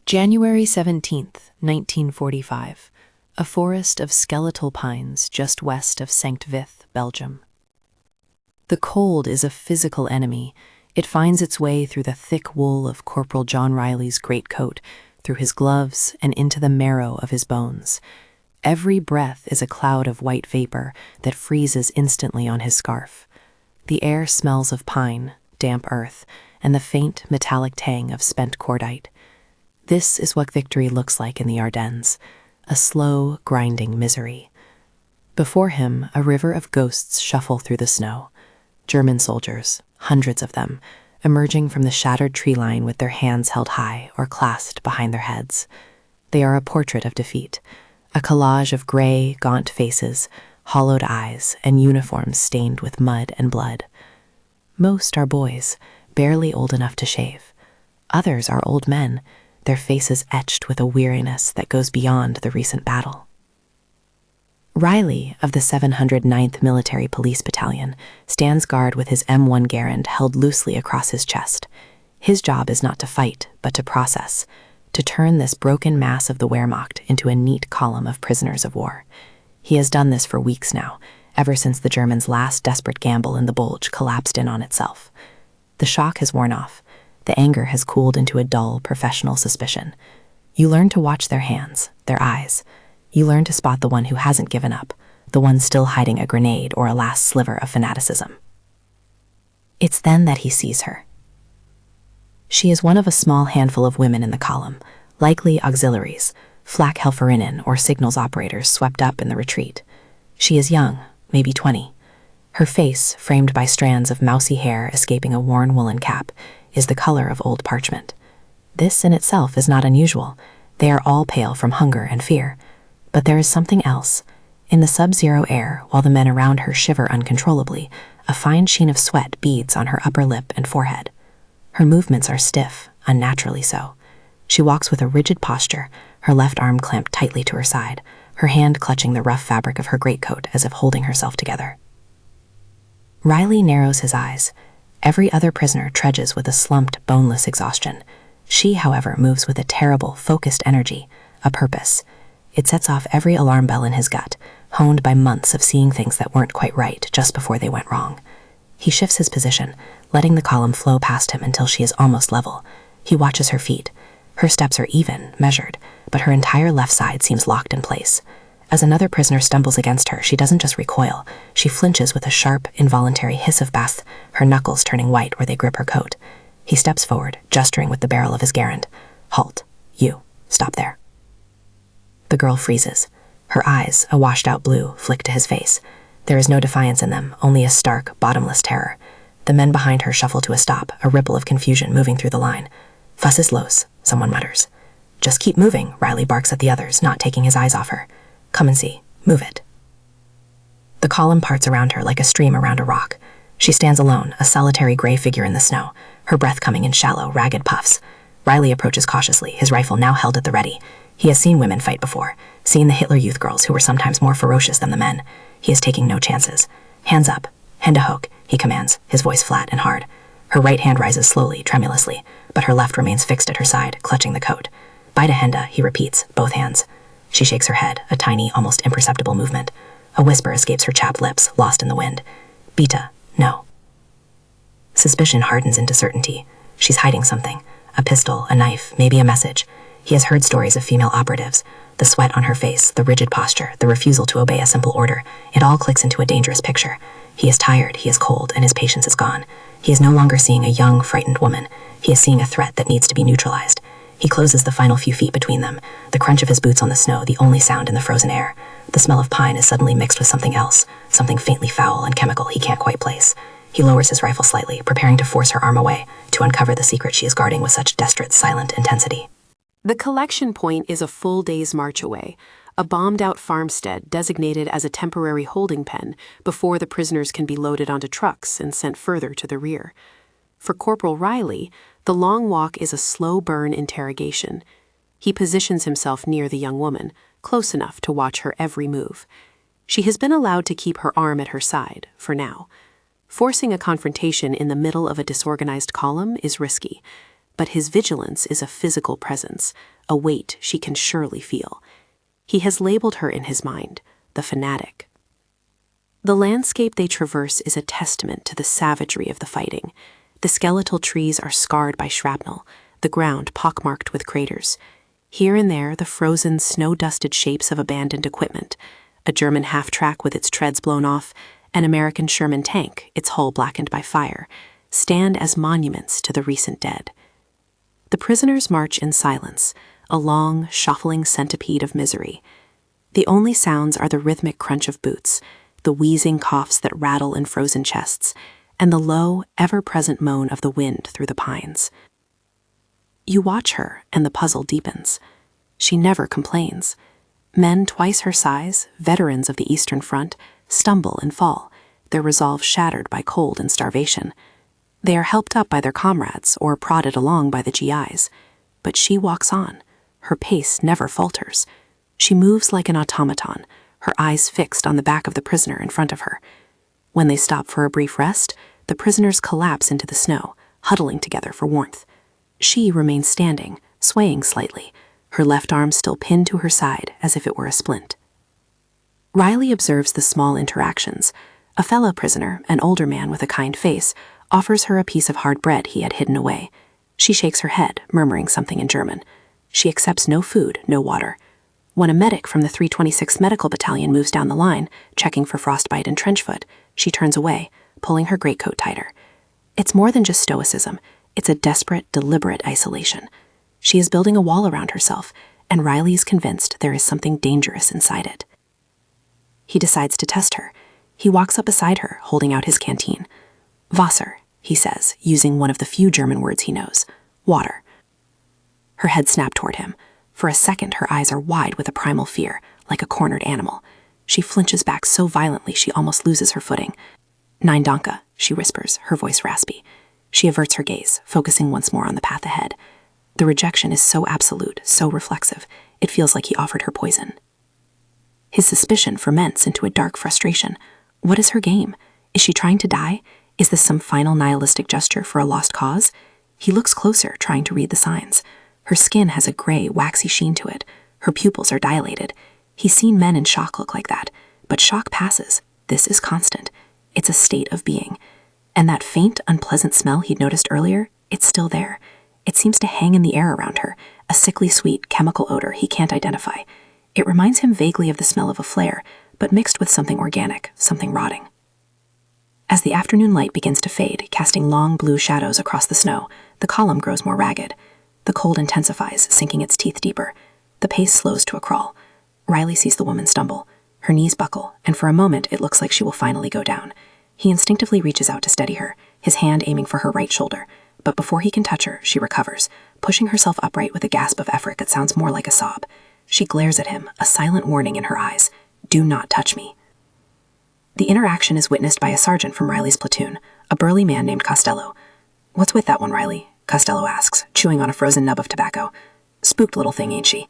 January 17th, 1945. A forest of skeletal pines just west of St. Vith, Belgium. The cold is a physical enemy. It finds its way through the thick wool of Corporal John Riley's greatcoat, through his gloves, and into the marrow of his bones. Every breath is a cloud of white vapor that freezes instantly on his scarf. The air smells of pine, damp earth, and the faint metallic tang of spent cordite. This is what victory looks like in the Ardennes, a slow, grinding misery. Before him, a river of ghosts shuffle through the snow. German soldiers, hundreds of them, emerging from the shattered tree line with their hands held high or clasped behind their heads. They are a portrait of defeat, a collage of gray, gaunt faces, hollowed eyes, and uniforms stained with mud and blood. Most are boys, barely old enough to shave. Others are old men, their faces etched with a weariness that goes beyond the recent battle. Riley, of the 709th Military Police Battalion, stands guard with his M1 Garand held loosely across his chest. His job is not to fight, but to process, to turn this broken mass of the Wehrmacht into a neat column of prisoners of war. He has done this for weeks now, ever since the Germans' last desperate gamble in the Bulge collapsed in on itself. The shock has worn off. The anger has cooled into a dull, professional suspicion. You learn to watch their hands, their eyes. You learn to spot the one who hasn't given up, the one still hiding a grenade or a last sliver of fanaticism. It's then that he sees her. She is one of a small handful of women in the column, likely auxiliaries, flak helferinnen or signals operators swept up in the retreat. She is young, maybe 20. Her face, framed by strands of mousy hair escaping a worn woolen cap, is the color of old parchment. This in itself is not unusual. They are all pale from hunger and fear. But there is something else. In the sub-zero air, while the men around her shiver uncontrollably, a fine sheen of sweat beads on her upper lip and forehead. Her movements are stiff, unnaturally so. She walks with a rigid posture, her left arm clamped tightly to her side, her hand clutching the rough fabric of her greatcoat as if holding herself together. Riley narrows his eyes. Every other prisoner trudges with a slumped, boneless exhaustion. She, however, moves with a terrible, focused energy, a purpose. It sets off every alarm bell in his gut, honed by months of seeing things that weren't quite right just before they went wrong. He shifts his position, letting the column flow past him until she is almost level. He watches her feet. Her steps are even, measured, but her entire left side seems locked in place. As another prisoner stumbles against her, she doesn't just recoil. She flinches with a sharp, involuntary hiss of bath, her knuckles turning white where they grip her coat. He steps forward, gesturing with the barrel of his Garand. "Halt. You. Stop there." The girl freezes. Her eyes, a washed-out blue, flick to his face. There is no defiance in them, only a stark, bottomless terror. The men behind her shuffle to a stop, a ripple of confusion moving through the line. "Fuss is los," someone mutters. "Just keep moving," Riley barks at the others, not taking his eyes off her. "Come and see. Move it." The column parts around her like a stream around a rock. She stands alone, a solitary gray figure in the snow, her breath coming in shallow, ragged puffs. Riley approaches cautiously, his rifle now held at the ready. He has seen women fight before, seen the Hitler Youth girls who were sometimes more ferocious than the men. He is taking no chances. "Hands up. Hände hoch," he commands, his voice flat and hard. Her right hand rises slowly, tremulously, but her left remains fixed at her side, clutching the coat. "Beide Hände," he repeats, both hands. She shakes her head, a tiny, almost imperceptible movement. A whisper escapes her chapped lips, lost in the wind. "Bitte, no." Suspicion hardens into certainty. She's hiding something. A pistol, a knife, maybe a message. He has heard stories of female operatives. The sweat on her face, the rigid posture, the refusal to obey a simple order. It all clicks into a dangerous picture. He is tired, he is cold, and his patience is gone. He is no longer seeing a young, frightened woman. He is seeing a threat that needs to be neutralized. He closes the final few feet between them, the crunch of his boots on the snow, the only sound in the frozen air. The smell of pine is suddenly mixed with something else, something faintly foul and chemical he can't quite place. He lowers his rifle slightly, preparing to force her arm away, to uncover the secret she is guarding with such desperate, silent intensity. The collection point is a full day's march away, a bombed-out farmstead designated as a temporary holding pen before the prisoners can be loaded onto trucks and sent further to the rear. For Corporal Riley, the long walk is a slow-burn interrogation. He positions himself near the young woman, close enough to watch her every move. She has been allowed to keep her arm at her side, for now. Forcing a confrontation in the middle of a disorganized column is risky, but his vigilance is a physical presence, a weight she can surely feel. He has labeled her in his mind, the fanatic. The landscape they traverse is a testament to the savagery of the fighting. The skeletal trees are scarred by shrapnel, the ground pockmarked with craters. Here and there, the frozen, snow-dusted shapes of abandoned equipment, a German half-track with its treads blown off, an American Sherman tank, its hull blackened by fire, stand as monuments to the recent dead. The prisoners march in silence, a long, shuffling centipede of misery. The only sounds are the rhythmic crunch of boots, the wheezing coughs that rattle in frozen chests, and the low, ever-present moan of the wind through the pines. You watch her, and the puzzle deepens. She never complains. Men twice her size, veterans of the Eastern Front, stumble and fall, their resolve shattered by cold and starvation. They are helped up by their comrades or prodded along by the GIs. But she walks on. Her pace never falters. She moves like an automaton, her eyes fixed on the back of the prisoner in front of her. When they stop for a brief rest, the prisoners collapse into the snow, huddling together for warmth. She remains standing, swaying slightly, her left arm still pinned to her side as if it were a splint. Riley observes the small interactions. A fellow prisoner, an older man with a kind face, offers her a piece of hard bread he had hidden away. She shakes her head, murmuring something in German. She accepts no food, no water. When a medic from the 326th Medical Battalion moves down the line, checking for frostbite and trenchfoot, she turns away, pulling her greatcoat tighter. It's more than just stoicism. It's a desperate, deliberate isolation. She is building a wall around herself, and Riley is convinced there is something dangerous inside it. He decides to test her. He walks up beside her, holding out his canteen. Wasser, he says, using one of the few German words he knows. Water. Her head snapped toward him. For a second, her eyes are wide with a primal fear, like a cornered animal. She flinches back so violently she almost loses her footing. Nein danke, she whispers, her voice raspy. She averts her gaze, focusing once more on the path ahead. The rejection is so absolute, so reflexive, it feels like he offered her poison. His suspicion ferments into a dark frustration. What is her game? Is she trying to die? Is this some final nihilistic gesture for a lost cause? He looks closer, trying to read the signs. Her skin has a gray, waxy sheen to it. Her pupils are dilated. He's seen men in shock look like that. But shock passes. This is constant. It's a state of being. And that faint, unpleasant smell he'd noticed earlier, it's still there. It seems to hang in the air around her, a sickly sweet chemical odor he can't identify. It reminds him vaguely of the smell of a flare, but mixed with something organic, something rotting. As the afternoon light begins to fade, casting long blue shadows across the snow, the column grows more ragged. The cold intensifies, sinking its teeth deeper. The pace slows to a crawl. Riley sees the woman stumble. Her knees buckle, and for a moment it looks like she will finally go down. He instinctively reaches out to steady her, his hand aiming for her right shoulder. But before he can touch her, she recovers, pushing herself upright with a gasp of effort that sounds more like a sob. She glares at him, a silent warning in her eyes. Do not touch me. The interaction is witnessed by a sergeant from Riley's platoon, a burly man named Costello. What's with that one, Riley? Costello asks, chewing on a frozen nub of tobacco. Spooked little thing, ain't she?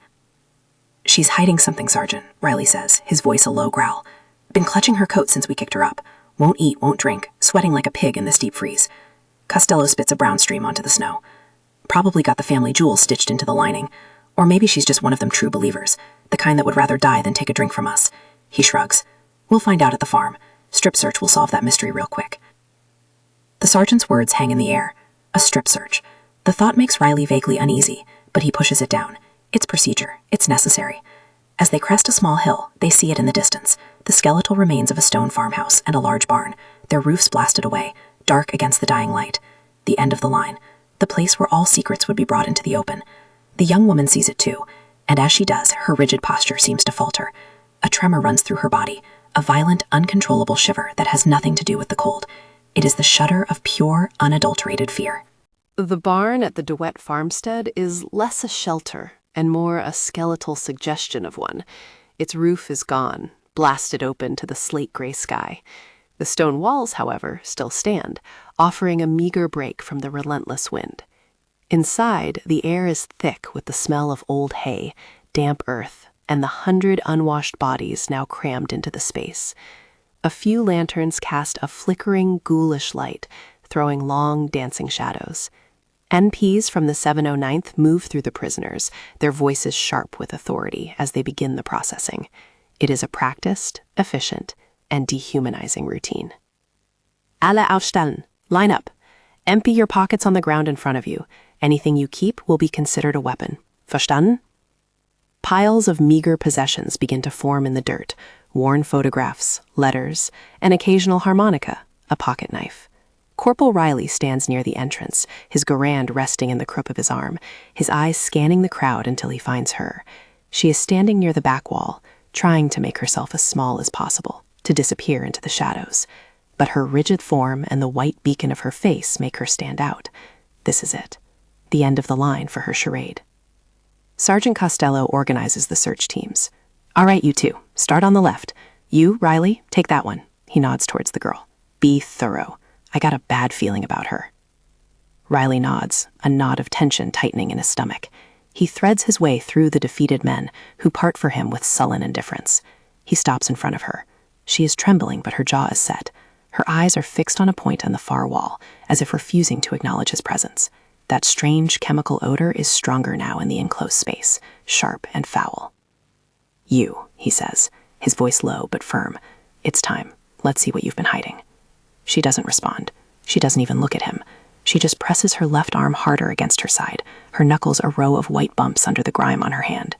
She's hiding something, Sergeant, Riley says, his voice a low growl. Been clutching her coat since we kicked her up. Won't eat, won't drink, sweating like a pig in this deep freeze. Costello spits a brown stream onto the snow. Probably got the family jewels stitched into the lining. Or maybe she's just one of them true believers, the kind that would rather die than take a drink from us. He shrugs. We'll find out at the farm. Strip search will solve that mystery real quick. The sergeant's words hang in the air. A strip search. The thought makes Riley vaguely uneasy, but he pushes it down. It's procedure. It's necessary. As they crest a small hill, they see it in the distance, the skeletal remains of a stone farmhouse and a large barn, their roofs blasted away, dark against the dying light. The end of the line. The place where all secrets would be brought into the open. The young woman sees it too, and as she does, her rigid posture seems to falter. A tremor runs through her body, a violent, uncontrollable shiver that has nothing to do with the cold. It is the shudder of pure, unadulterated fear. The barn at the DeWitt farmstead is less a shelter and more a skeletal suggestion of one. Its roof is gone, blasted open to the slate-gray sky. The stone walls, however, still stand, offering a meager break from the relentless wind. Inside, the air is thick with the smell of old hay, damp earth, and the 100 unwashed bodies now crammed into the space. A few lanterns cast a flickering, ghoulish light, throwing long, dancing shadows. NPs from the 709th move through the prisoners, their voices sharp with authority as they begin the processing. It is a practiced, efficient, and dehumanizing routine. Alle aufstellen. Line up. Empty your pockets on the ground in front of you. Anything you keep will be considered a weapon. Verstanden? Piles of meager possessions begin to form in the dirt: worn photographs, letters, an occasional harmonica, a pocket knife. Corporal Riley stands near the entrance, his garand resting in the crook of his arm, his eyes scanning the crowd until he finds her. She is standing near the back wall, trying to make herself as small as possible, to disappear into the shadows. But her rigid form and the white beacon of her face make her stand out. This is it, the end of the line for her charade. Sergeant Costello organizes the search teams. All right, you two, start on the left. You, Riley, take that one. He nods towards the girl. Be thorough. I got a bad feeling about her. Riley nods, a knot of tension tightening in his stomach. He threads his way through the defeated men, who part for him with sullen indifference. He stops in front of her. She is trembling, but her jaw is set. Her eyes are fixed on a point on the far wall, as if refusing to acknowledge his presence. That strange chemical odor is stronger now in the enclosed space, sharp and foul. You, he says, his voice low but firm. It's time. Let's see what you've been hiding. She doesn't respond. She doesn't even look at him. She just presses her left arm harder against her side, her knuckles a row of white bumps under the grime on her hand.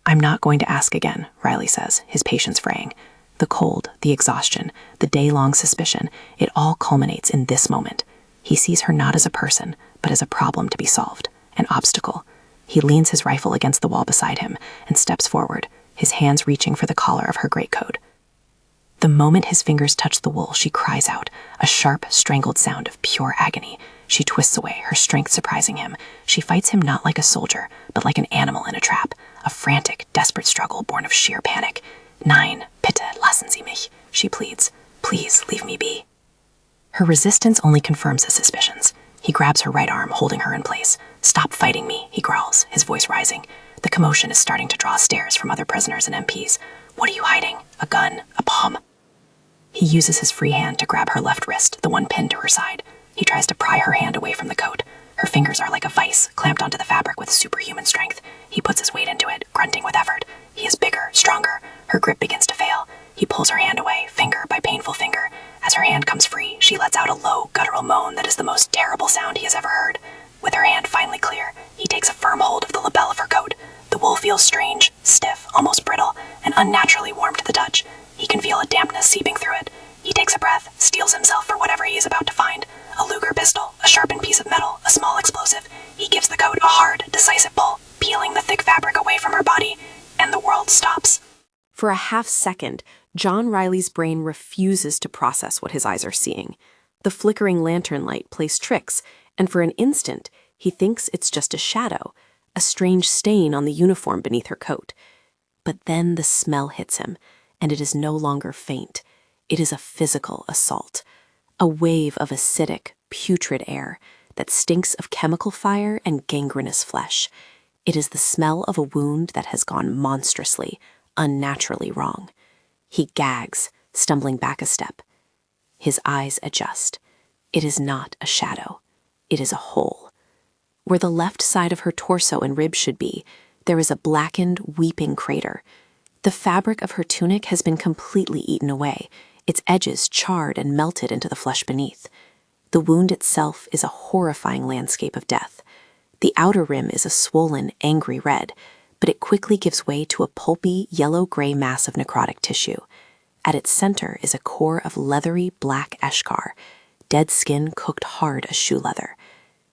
I'm not going to ask again, Riley says, his patience fraying. The cold, the exhaustion, the day-long suspicion, it all culminates in this moment. He sees her not as a person, but as a problem to be solved, an obstacle. He leans his rifle against the wall beside him and steps forward, his hands reaching for the collar of her greatcoat. The moment his fingers touch the wool, she cries out, a sharp, strangled sound of pure agony. She twists away, her strength surprising him. She fights him not like a soldier, but like an animal in a trap, a frantic, desperate struggle born of sheer panic. Nein, bitte, lassen Sie mich, she pleads. Please, leave me be. Her resistance only confirms his suspicions. He grabs her right arm, holding her in place. Stop fighting me, he growls, his voice rising. The commotion is starting to draw stares from other prisoners and MPs. What are you hiding? A gun? A bomb? He uses his free hand to grab her left wrist, the one pinned to her side. He tries to pry her hand away from the coat. Her fingers are like a vice, clamped onto the fabric with superhuman strength. He puts his weight into it, grunting with effort. He is bigger, stronger. Her grip begins to fail. He pulls her hand away, finger by painful finger. As her hand comes free, she lets out a low, guttural moan that is the most terrible sound he has ever heard. With her hand finally clear, he takes a firm hold of the lapel of her coat. The wool feels strange, stiff, almost brittle, and unnaturally warm to the touch. He can feel a dampness seeping through it. He takes a breath, steels himself for whatever he is about to find. A Luger pistol, a sharpened piece of metal, a small explosive. He gives the coat a hard, decisive pull, peeling the thick fabric away from her body, and the world stops. For a half second, John Riley's brain refuses to process what his eyes are seeing. The flickering lantern light plays tricks, and for an instant, he thinks it's just a shadow, a strange stain on the uniform beneath her coat. But then the smell hits him, and it is no longer faint. It is a physical assault, a wave of acidic, putrid air that stinks of chemical fire and gangrenous flesh. It is the smell of a wound that has gone monstrously, unnaturally wrong. He gags, stumbling back a step. His eyes adjust. It is not a shadow. It is a hole. Where the left side of her torso and ribs should be, there is a blackened, weeping crater. The fabric of her tunic has been completely eaten away, its edges charred and melted into the flesh beneath. The wound itself is a horrifying landscape of death. The outer rim is a swollen, angry red, but it quickly gives way to a pulpy, yellow-gray mass of necrotic tissue. At its center is a core of leathery black eschar, dead skin cooked hard as shoe leather.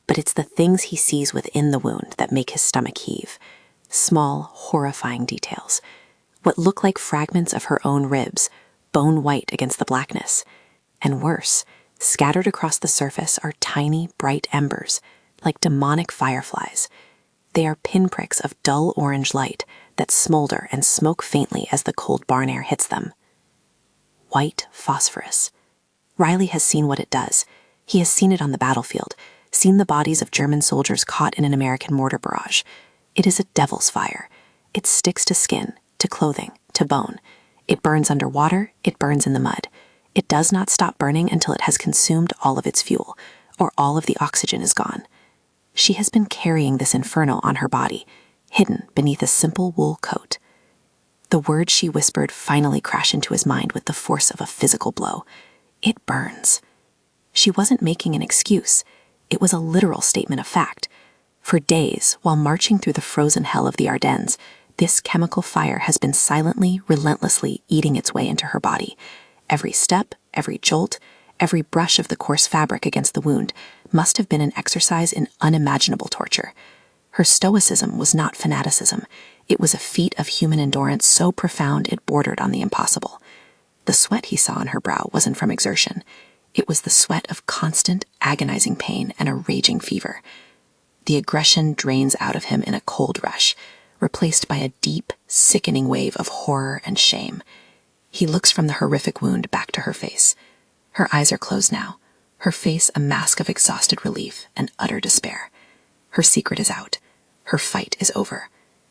But it's the things he sees within the wound that make his stomach heave. Small, horrifying details. What look like fragments of her own ribs, bone white against the blackness. And worse, scattered across the surface are tiny, bright embers, like demonic fireflies. They are pinpricks of dull orange light that smolder and smoke faintly as the cold barn air hits them. White phosphorus. Riley has seen what it does. He has seen it on the battlefield, seen the bodies of German soldiers caught in an American mortar barrage. It is a devil's fire. It sticks to skin, to clothing, to bone. It burns under water, it burns in the mud. It does not stop burning until it has consumed all of its fuel, or all of the oxygen is gone. She has been carrying this inferno on her body, hidden beneath a simple wool coat. The words she whispered finally crash into his mind with the force of a physical blow. It burns. She wasn't making an excuse. It was a literal statement of fact. For days, while marching through the frozen hell of the Ardennes, this chemical fire has been silently, relentlessly eating its way into her body. Every step, every jolt, every brush of the coarse fabric against the wound must have been an exercise in unimaginable torture. Her stoicism was not fanaticism. It was a feat of human endurance so profound it bordered on the impossible. The sweat he saw on her brow wasn't from exertion. It was the sweat of constant, agonizing pain and a raging fever. The aggression drains out of him in a cold rush, replaced by a deep, sickening wave of horror and shame. He looks from the horrific wound back to her face. Her eyes are closed now, her face a mask of exhausted relief and utter despair. Her secret is out. Her fight is over.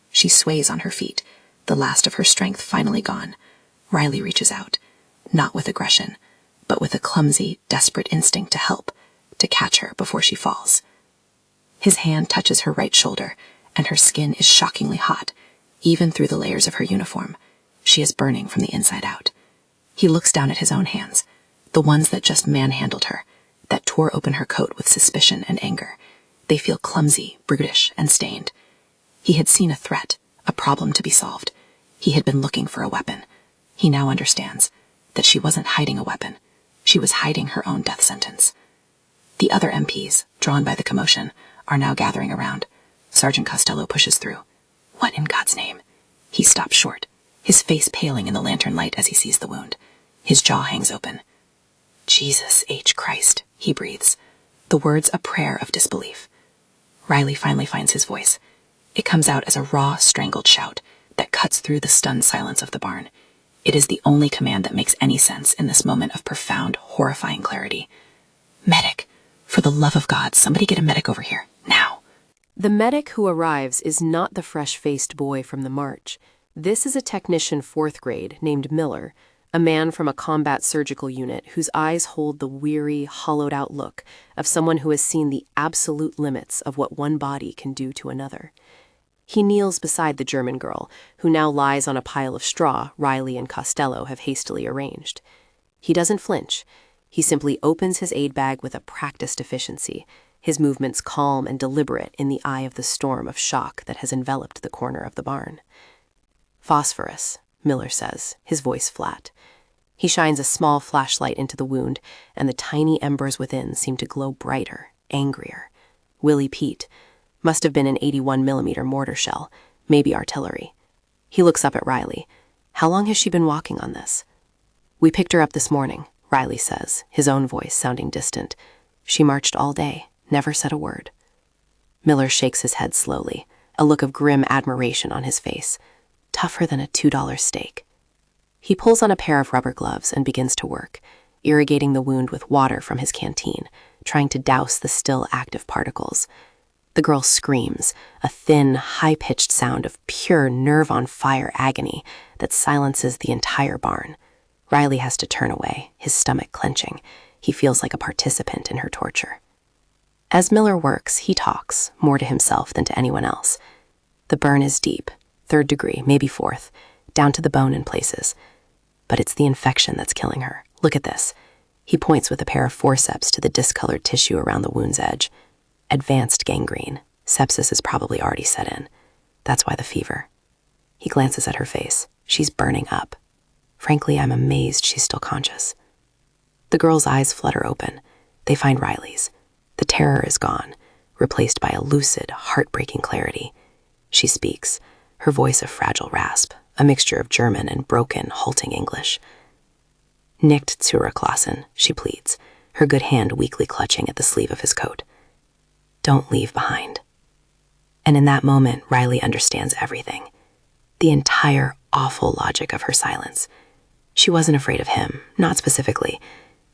She sways on her feet, the last of her strength finally gone. Riley reaches out, not with aggression, but with a clumsy, desperate instinct to help, to catch her before she falls. His hand touches her right shoulder, and her skin is shockingly hot, even through the layers of her uniform. She is burning from the inside out. He looks down at his own hands, the ones that just manhandled her, that tore open her coat with suspicion and anger. They feel clumsy, brutish, and stained. He had seen a threat, a problem to be solved. He had been looking for a weapon. He now understands that she wasn't hiding a weapon. She was hiding her own death sentence. The other MPs, drawn by the commotion, are now gathering around. Sergeant Costello pushes through. What in God's name? He stops short, his face paling in the lantern light as he sees the wound. His jaw hangs open. Jesus H. Christ, he breathes, the words a prayer of disbelief. Riley finally finds his voice. It comes out as a raw, strangled shout that cuts through the stunned silence of the barn. It is the only command that makes any sense in this moment of profound, horrifying clarity. Medic! For the love of God, somebody get a medic over here, now! The medic who arrives is not the fresh-faced boy from the march. This is a technician 4th grade named Miller, a man from a combat surgical unit whose eyes hold the weary, hollowed-out look of someone who has seen the absolute limits of what one body can do to another. He kneels beside the German girl, who now lies on a pile of straw Riley and Costello have hastily arranged. He doesn't flinch. He simply opens his aid bag with a practiced efficiency, his movements calm and deliberate in the eye of the storm of shock that has enveloped the corner of the barn. Phosphorus, Miller says, his voice flat. He shines a small flashlight into the wound, and the tiny embers within seem to glow brighter, angrier. Willie Pete must have been an 81mm mortar shell, maybe artillery. He looks up at Riley. How long has she been walking on this? We picked her up this morning, Riley says, his own voice sounding distant. She marched all day, never said a word. Miller shakes his head slowly, a look of grim admiration on his face. Tougher than a $2 steak. He pulls on a pair of rubber gloves and begins to work, irrigating the wound with water from his canteen, trying to douse the still active particles. The girl screams, a thin, high-pitched sound of pure nerve-on-fire agony that silences the entire barn. Riley has to turn away, his stomach clenching. He feels like a participant in her torture. As Miller works, he talks, more to himself than to anyone else. The burn is deep, 3rd degree, maybe 4th, down to the bone in places. But it's the infection that's killing her. Look at this. He points with a pair of forceps to the discolored tissue around the wound's edge. Advanced gangrene. Sepsis is probably already set in. That's why the fever. He glances at her face. She's burning up. Frankly, I'm amazed she's still conscious. The girl's eyes flutter open. They find Riley's. The terror is gone, replaced by a lucid, heartbreaking clarity. She speaks, her voice a fragile rasp, a mixture of German and broken, halting English. Nicht zurücklassen, she pleads, her good hand weakly clutching at the sleeve of his coat. Don't leave behind. And in that moment, Riley understands everything. The entire awful logic of her silence. She wasn't afraid of him, not specifically.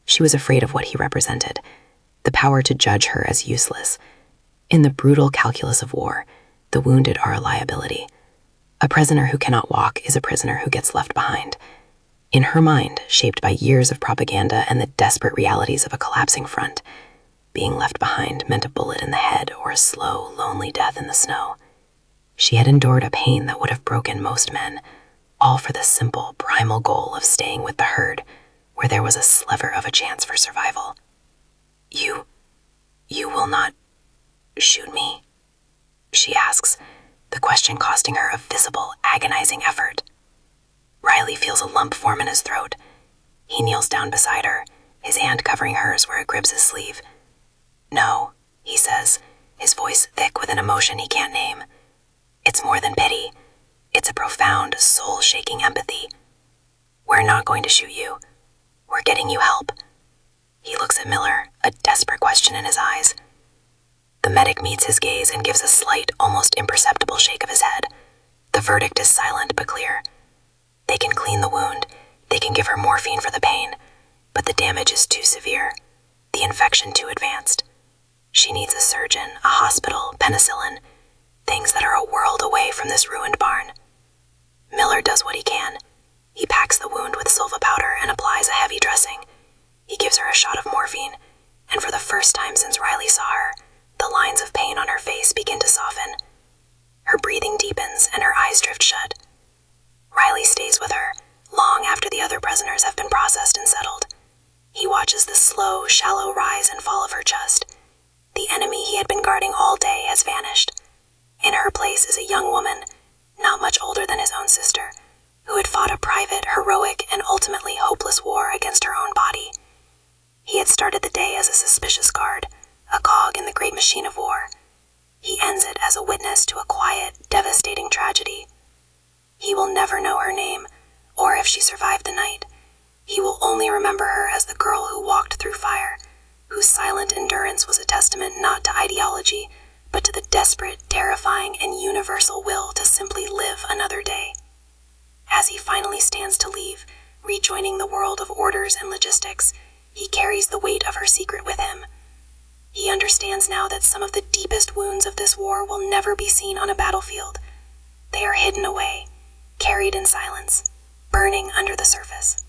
She was afraid of what he represented, the power to judge her as useless. In the brutal calculus of war, the wounded are a liability. A prisoner who cannot walk is a prisoner who gets left behind. In her mind, shaped by years of propaganda and the desperate realities of a collapsing front, Being left behind meant a bullet in the head or a slow, lonely death in the snow. She had endured a pain that would have broken most men, all for the simple, primal goal of staying with the herd, where there was a sliver of a chance for survival. You will not shoot me?" she asks, the question costing her a visible, agonizing effort. Riley feels a lump form in his throat. He kneels down beside her, his hand covering hers where it grips his sleeve. "No," he says, his voice thick with an emotion he can't name. It's more than pity. It's a profound, soul-shaking empathy. "We're not going to shoot you. We're getting you help." He looks at Miller, a desperate question in his eyes. The medic meets his gaze and gives a slight, almost imperceptible shake of his head. The verdict is silent but clear. They can clean the wound, they can give her morphine for the pain, but the damage is too severe, the infection too advanced. She needs a surgeon, a hospital, penicillin, things that are a world away from this ruined barn. Miller does what he can. He packs the wound with silva powder and applies a heavy dressing. He gives her a shot of morphine, and for the first time since Riley saw her, the lines of pain on her face begin to soften. Her breathing deepens and her eyes drift shut. Riley stays with her, long after the other prisoners have been processed and settled. He watches the slow, shallow rise and fall of her chest. The enemy he had been guarding all day has vanished. In her place is a young woman, not much older than his own sister, who had fought a private, heroic, and ultimately hopeless war against her own body. He had started the day as a suspicious guard, a cog in the great machine of war. He ends it as a witness to a quiet, devastating tragedy. He will never know her name, or if she survived the night. He will only remember her as the girl who walked through fire, whose silent endurance was a testament not to ideology, but to the desperate, terrifying, and universal will to simply live another day. As he finally stands to leave, rejoining the world of orders and logistics, he carries the weight of her secret with him. He understands now that some of the deepest wounds of this war will never be seen on a battlefield. They are hidden away, carried in silence, burning under the surface.